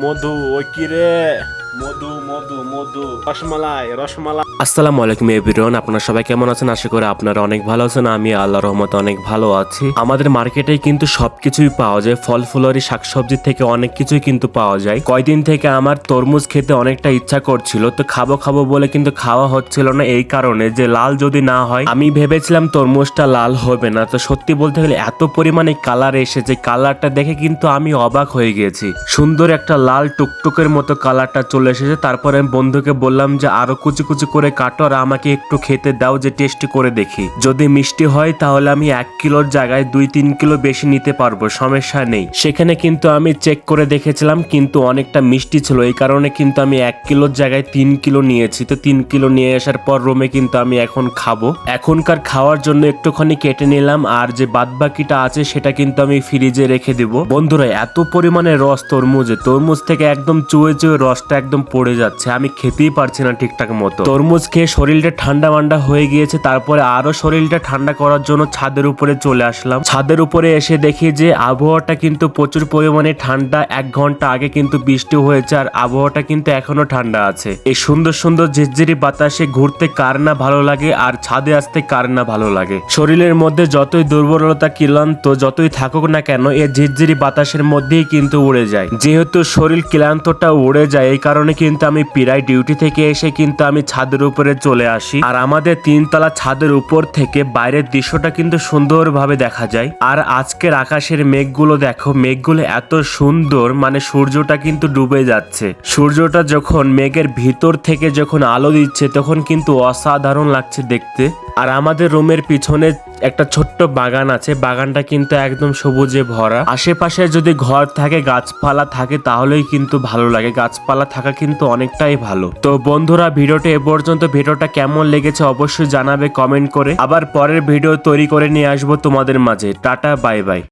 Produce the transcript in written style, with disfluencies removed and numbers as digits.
মধু ওই কি রে? মধু মধু মধু রসমালাই রসমালাই। আসসালামু আলাইকুম এভরিওয়ান, আপনারা সবাই কেমন আছেন? আশা করি আপনারা অনেক ভালো আছেন। আমি আল্লাহর রহমতে অনেক ভালো আছি। আমাদের মার্কেটে কিন্তু সবকিছুই পাওয়া যায়, ফল ফুলরি শাকসবজি থেকে অনেক কিছুই কিন্তু পাওয়া যায়। কয়দিন থেকে আমার তরমুজ খেতে অনেকটা ইচ্ছা করছিল, তো খাবো খাবো বলে কিন্তু খাওয়া হচ্ছিল না, এই কারণে যে লাল যদি না হয়। আমি ভেবেছিলাম তরমুজটা লাল হবে না, তো সত্যি বলতে গেলে এত পরিমাণে কালার এসেছে, কালারটা দেখে কিন্তু আমি অবাক হয়ে গেছি। সুন্দর একটা লাল টুকটুকের মতো কালারটা চলে এসেছে। তারপরে আমি বন্ধুকে বললাম যে আরো কুচি কুচি করে কাটো আর আমাকে একটু খেতে দাও, যে টেস্ট করে দেখি। যদি মিষ্টি হয় তাহলে আমি 1 কিলোর জায়গায় 2-3 কিলো বেশি নিতে পারবো, সমস্যা নেই। সেখানে কিন্তু আমি চেক করে দেখেছিলাম, কিন্তু অনেকটা মিষ্টি ছিল, এই কারণে কিন্তু আমি 1 কিলোর জায়গায় 3 কিলো নিয়েছি। তো 3 কিলো নিয়ে আসার পর রুমে কিন্তু আমি এখন খাবো। এখনকার খাওয়ার জন্য একটুখানি কেটে নিলাম, আর যে বাদ বাকিটা আছে সেটা কিন্তু আমি ফ্রিজে রেখে দিব। বন্ধুরা, এত পরিমাণে রস তরমুজ থেকে একদম চুয়ে চুয়ে রসটা একদম পড়ে যাচ্ছে, আমি খেতেই পারছি না ঠিকঠাক মতো। তরমুজ খেয়ে শরীরটা ঠান্ডা মান্ডা হয়ে গিয়েছে। তারপরে আরো শরীরটা ঠান্ডা করার জন্য ছাদের উপরে চলে আসলাম। ছাদের উপরে এসে দেখি যে আবহাওয়াটা কিন্তু প্রচুর পরিমাণে ঠান্ডা। 1 ঘন্টা আগে কিন্তু বৃষ্টি হয়েছে, আর আবহাওয়াটা কিন্তু এখনো ঠান্ডা আছে। এই সুন্দর সুন্দর ঝিরঝিরি বাতাসে ঘুরতে কার না ভালো লাগে, আর ছাদে আসতে কার না ভালো লাগে। শরীরের মধ্যে যতই দুর্বলতা ক্লান্ত যতই থাকুক না কেন, এই ঝিরঝিরি বাতাসের মধ্যেই কিন্তু উড়ে যায়। যেহেতু শরীর ক্লান্তটা উড়ে যায়, এই কারণে কিন্তু আমি প্রায় ডিউটি থেকে এসে কিন্তু আমি ছাদের উপরে চলে আসি। আর আমাদের 3 তলা ছাদের উপর থেকে বাইরের দৃশ্যটা কিন্তু সুন্দরভাবে দেখা যায়। আর আজকের আকাশের মেঘগুলো দেখো, মেঘগুলো এত সুন্দর, মানে সূর্যটা কিন্তু ডুবে যাচ্ছে। সূর্যটা যখন মেঘের ভিতর থেকে যখন আলো দিচ্ছে তখন কিন্তু অসাধারণ লাগছে দেখতে। আর আমাদের রুমের পিছনে একটা ছোট্ট বাগান আছে, বাগানটা কিন্তু একদম সবুজে ভরা। আশেপাশে যদি ঘর থাকে, গাছপালা থাকে, তাহলেই কিন্তু ভালো লাগে। গাছপালা থাকা কিন্তু অনেকটাই ভালো। তো বন্ধুরা, ভিডিওটা এ পর্যন্ত। ভিডিওটা কেমন লেগেছে অবশ্যই জানাবে কমেন্ট করে। আবার পরের ভিডিও তৈরি করে নিয়ে আসবো তোমাদের মাঝে। Tata, bye bye.